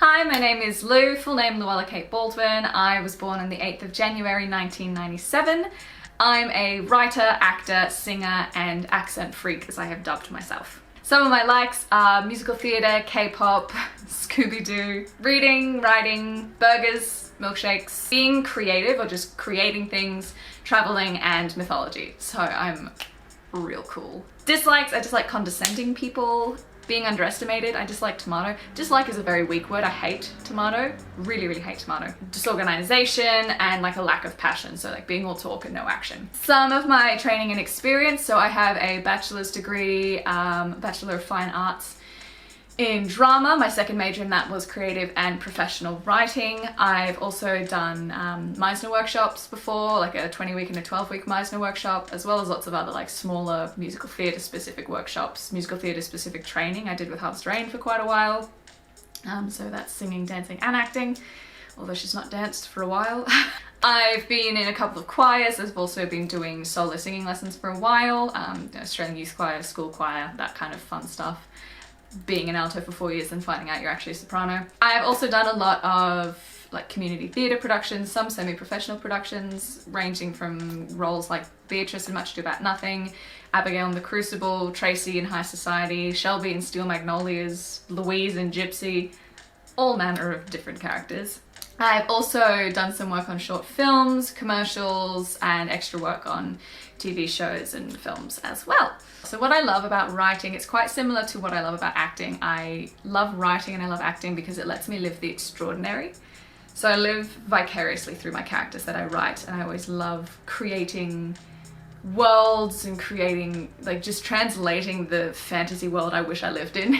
Hi, my name is Lou, full name Louella Baldwin. I was born on the 8th of January 1997. I'm a writer, actor, singer, and accent freak, as I have dubbed myself. Some of my likes are musical theatre, K-pop, Scooby-Doo, reading, writing, burgers, milkshakes, being creative or just creating things, travelling, and mythology. So I'm real cool. Dislikes, I dislike condescending people. Being underestimated, I dislike tomato. Dislike is a very weak word. I hate tomato. Really, really hate tomato. Disorganization and like a lack of passion. So like being all talk and no action. Some of my training and experience. So I have a bachelor's degree, Bachelor of Fine Arts in drama. My second major in that was creative and professional writing. I've also done Meisner workshops before, like a 20-week and a 12-week Meisner workshop, as well as lots of other like smaller musical theatre specific workshops, musical theatre specific training I did with House for quite a while. So that's singing, dancing and acting, although she's not danced for a while. I've been in a couple of choirs. I've also been doing solo singing lessons for a while, Australian Youth Choir, school choir, that kind of fun stuff. Being an alto for 4 years and finding out you're actually a soprano. I've also done a lot of like community theatre productions, some semi-professional productions, ranging from roles like Beatrice in Much Ado About Nothing, Abigail in The Crucible, Tracy in High Society, Shelby in Steel Magnolias, Louise in Gypsy, all manner of different characters. I've also done some work on short films, commercials, and extra work on TV shows and films as well. So what I love about writing, it's quite similar to what I love about acting. I love writing and I love acting because it lets me live the extraordinary. So I live vicariously through my characters that I write, and I always love creating worlds and creating, like just translating the fantasy world I wish I lived in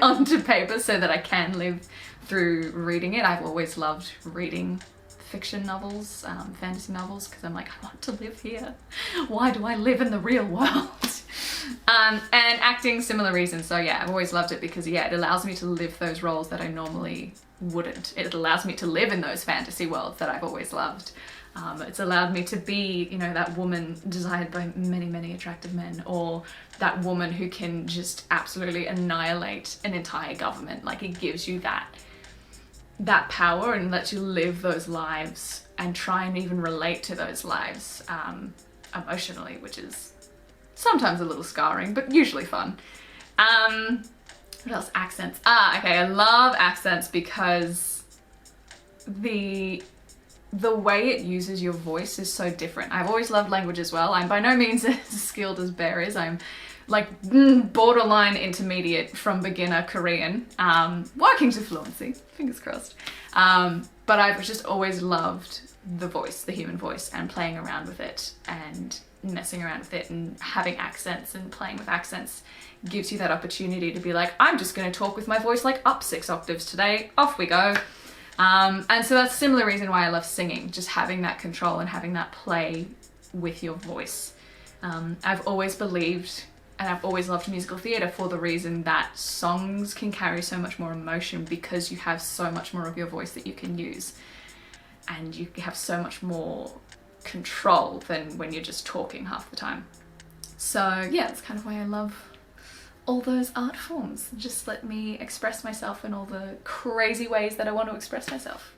onto paper so that I can live through reading it. I've always loved reading fiction novels, fantasy novels, because I'm like, I want to live here. Why do I live in the real world? And acting, similar reasons. So yeah, I've always loved it because yeah, it allows me to live those roles that I normally wouldn't. It allows me to live in those fantasy worlds that I've always loved. It's allowed me to be, you know, that woman desired by many, many attractive men, or that woman who can just absolutely annihilate an entire government. Like it gives you that power and lets you live those lives and try and even relate to those lives emotionally, which is sometimes a little scarring, but usually fun. What else? Accents. Okay, I love accents because the way it uses your voice is so different. I've always loved language as well. I'm by no means as skilled as Bear is. I'm like borderline intermediate from beginner Korean, working to fluency, fingers crossed. But I've just always loved the voice, the human voice, and playing around with it and messing around with it, and having accents and playing with accents gives you that opportunity to be like, I'm just going to talk with my voice like up 6 octaves today, off we go. And so that's a similar reason why I love singing, just having that control and having that play with your voice. I've always believed and I've always loved musical theatre for the reason that songs can carry so much more emotion because you have so much more of your voice that you can use, and you have so much more control than when you're just talking half the time. So yeah, that's kind of why I love all those art forms. Just let me express myself in all the crazy ways that I want to express myself.